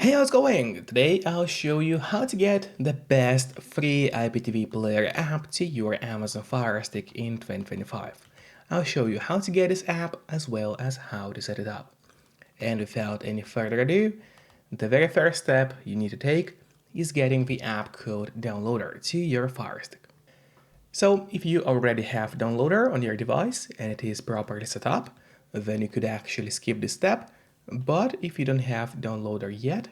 Hey, how's it going? Today I'll show you how to get the best free IPTV player app to your Amazon Firestick in 2025. I'll show you how to get this app as well as how to set it up. And without any further ado, the very first step you need to take is getting the app code downloader to your Firestick. So if you already have downloader on your device and it is properly set up, then you could actually skip this step. But if you don't have downloader yet,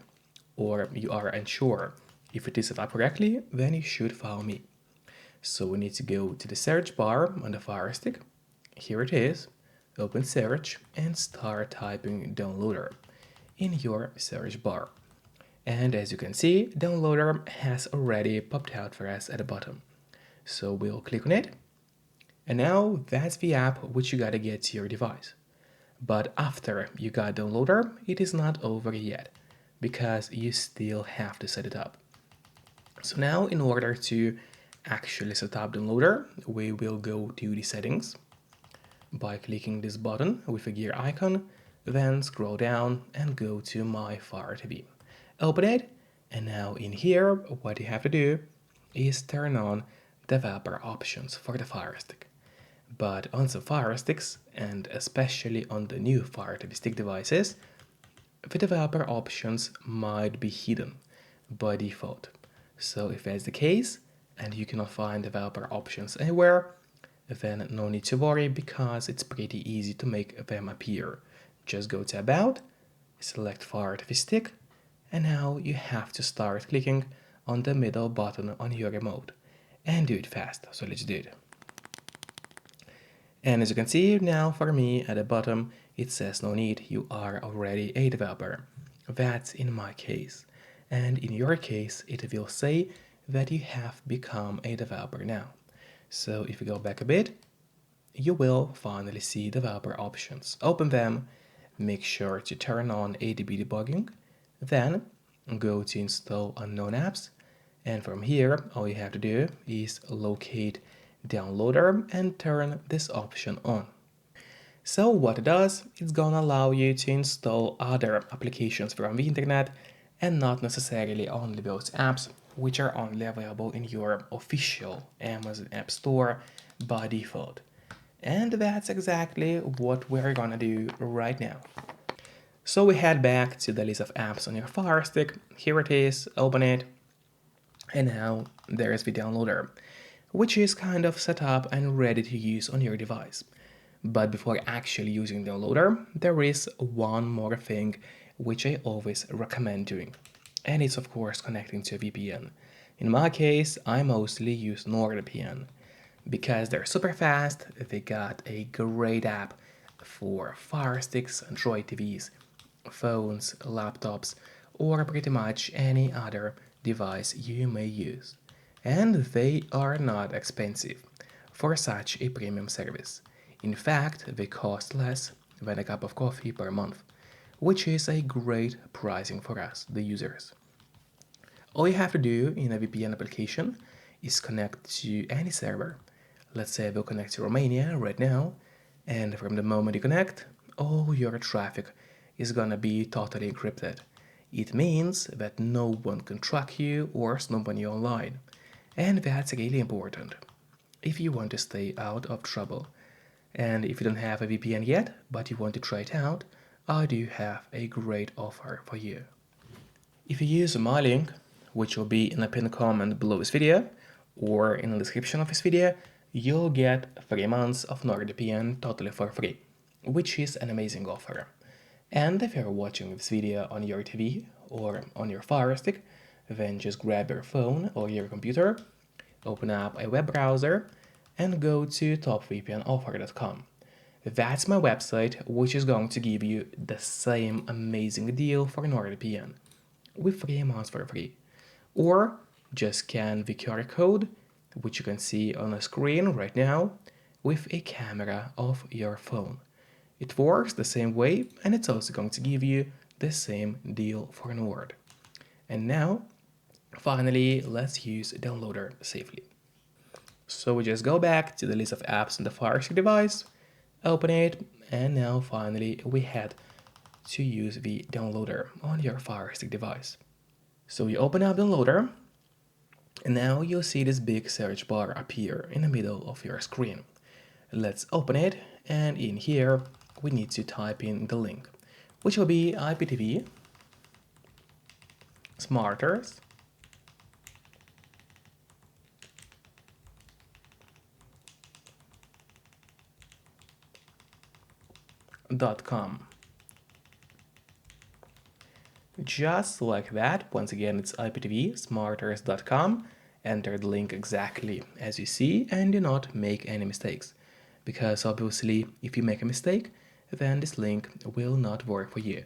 or you are unsure if it is set up correctly, then you should follow me. So we need to go to the search bar on the Firestick. Here it is. Open search and start typing downloader in your search bar. And as you can see, downloader has already popped out for us at the bottom. So we'll click on it. And now that's the app which you gotta get to your device. But after you got downloader, it is not over yet because you still have to set it up. So now in order to actually set up downloader, we will go to the settings by clicking this button with a gear icon, then scroll down and go to My Fire TV. Open it, and now in here, what you have to do is turn on developer options for the Firestick. But on some Firesticks, and especially on the new Fire TV Stick devices, the developer options might be hidden by default. So if that's the case, and you cannot find developer options anywhere, then no need to worry because it's pretty easy to make them appear. Just go to About, select Fire TV Stick, and now you have to start clicking on the middle button on your remote. And do it fast, so let's do it. And as you can see now for me at the bottom, it says no need, you are already a developer. That's in my case. And in your case, it will say that you have become a developer now. So if you go back a bit, you will finally see developer options. Open them, make sure to turn on ADB debugging, then go to install unknown apps. And from here, all you have to do is locate downloader and turn this option on. So what it does, it's gonna allow you to install other applications from the internet and not necessarily only those apps which are only available in your official Amazon App Store by default. And that's exactly what we're gonna do right now. So we head back to the list of apps on your Fire Stick. Here it is, open it, and now there's the downloader, which is kind of set up and ready to use on your device. But before actually using downloader, there is one more thing which I always recommend doing, and it's of course connecting to a VPN. In my case, I mostly use NordVPN because they're super fast, they got a great app for Fire Sticks, Android TVs, phones, laptops, or pretty much any other device you may use. And they are not expensive for such a premium service. In fact, they cost less than a cup of coffee per month, which is a great pricing for us, the users. All you have to do in a VPN application is connect to any server. Let's say we'll connect to Romania right now, and from the moment you connect, all your traffic is gonna be totally encrypted. It means that no one can track you or snoop on you online. And that's really important if you want to stay out of trouble. And if you don't have a VPN yet, but you want to try it out, I do have a great offer for you. If you use my link, which will be in the pinned comment below this video, or in the description of this video, you'll get 3 months of NordVPN totally for free, which is an amazing offer. And if you're watching this video on your TV or on your Fire Stick, then just grab your phone or your computer, open up a web browser, and go to topvpnoffer.com. That's my website, which is going to give you the same amazing deal for NordVPN with 3 months for free. Or just scan the QR code, which you can see on the screen right now, with a camera of your phone. It works the same way, and it's also going to give you the same deal for Nord. And now, finally, let's use downloader safely. So we just go back to the list of apps on the Firestick device, open it, and now finally we head to use the downloader on your Firestick device. So you open up downloader, and now you'll see this big search bar appear in the middle of your screen. Let's open it, and in here we need to type in the link, which will be IPTV smarters.com. Just like that. Once again, it's IPTV Enter the link exactly as you see and do not make any mistakes, because obviously if you make a mistake, then this link will not work for you.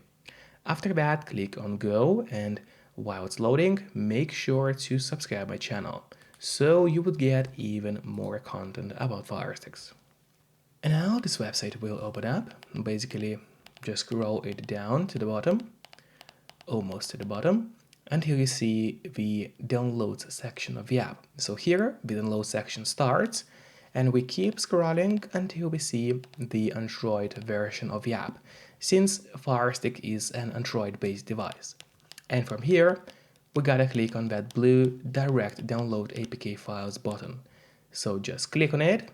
After that, click on go, and while it's loading, make sure to subscribe my channel so you would get even more content about Firesticks. And now this website will open up. Basically, just scroll it down to the bottom, almost to the bottom, until you see the downloads section of the app. So here the download section starts, and we keep scrolling until we see the Android version of the app, since Firestick is an Android-based device. And from here, we gotta click on that blue Direct Download APK Files button. So just click on it,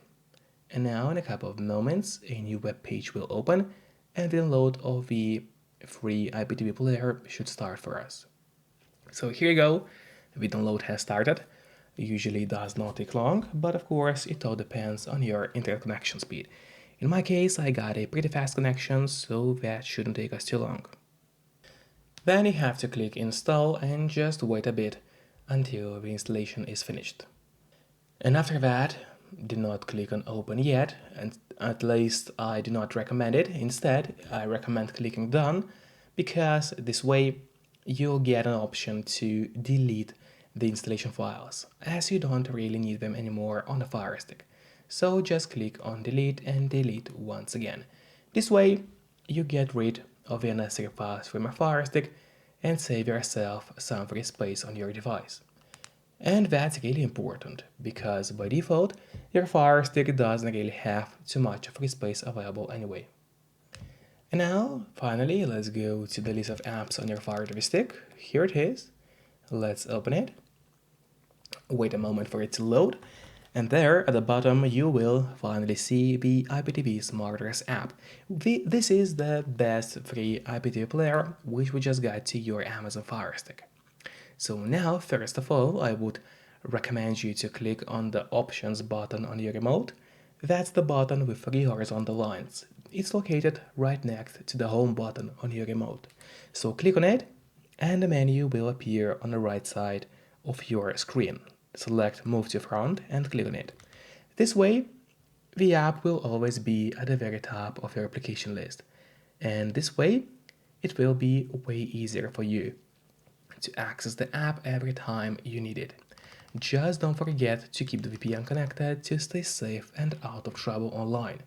and now in a couple of moments, a new web page will open, and the download of the free IPTV player should start for us. So here you go, the download has started. It usually does not take long, but of course it all depends on your internet connection speed. In my case, I got a pretty fast connection, so that shouldn't take us too long. Then you have to click install and just wait a bit until the installation is finished. And after that, do not click on open yet, and at least I do not recommend it. Instead, I recommend clicking done, because this way you'll get an option to delete the installation files, as you don't really need them anymore on the Firestick. So just click on delete and delete once again. This way you get rid of the unnecessary files from your Firestick and save yourself some free space on your device. And that's really important, because by default your Firestick doesn't really have too much free space available anyway. And now, finally, let's go to the list of apps on your Fire TV stick. Here it is. Let's open it. Wait a moment for it to load. And there, at the bottom, you will finally see the IPTV Smarters app. This is the best free IPTV player, which we just got to your Amazon Fire Stick. So now, first of all, I would recommend you to click on the Options button on your remote. That's the button with 3 horizontal lines. It's located right next to the Home button on your remote. So click on it, and the menu will appear on the right side of your screen. Select Move to Front and click on it. This way, the app will always be at the very top of your application list. And this way, it will be way easier for you to access the app every time you need it. Just don't forget to keep the VPN connected to stay safe and out of trouble online.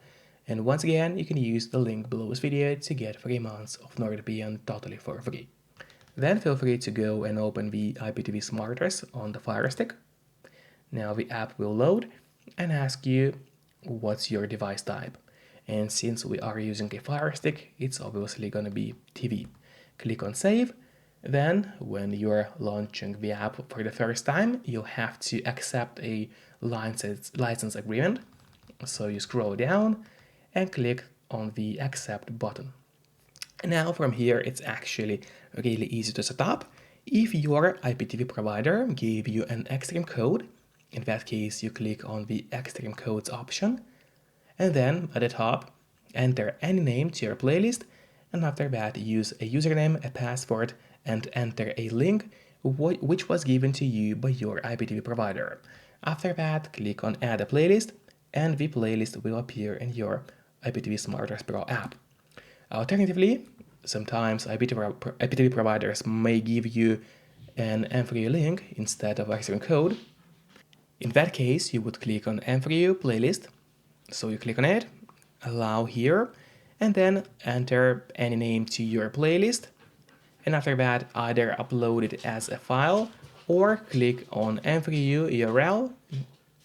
And once again, you can use the link below this video to get 3 months of NordVPN totally for free. Then feel free to go and open the IPTV Smarters on the Fire Stick. Now the app will load and ask you what's your device type. And since we are using a Fire Stick, it's obviously gonna be TV. Click on Save. Then, when you're launching the app for the first time, you'll have to accept a license agreement. So you scroll down and click on the Accept button. And now from here, it's actually really easy to set up. If your IPTV provider gave you an Extreme code, in that case, you click on the Extreme codes option, and then at the top, enter any name to your playlist, and after that, use a username, a password, and enter a link which was given to you by your IPTV provider. After that, click on Add a playlist, and the playlist will appear in your IPTV Smarters Pro app. Alternatively, sometimes IPTV providers may give you an M3U link instead of Extreme code. In that case, you would click on M3U playlist. So you click on it, allow here, and then enter any name to your playlist. And after that, either upload it as a file or click on M3U URL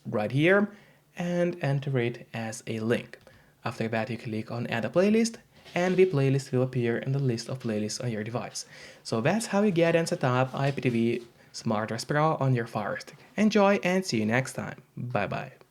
right here and enter it as a link. After that, you click on Add a playlist, and the playlist will appear in the list of playlists on your device. So that's how you get and set up IPTV SmartOS Pro on your Fire Stick. Enjoy and see you next time. Bye bye.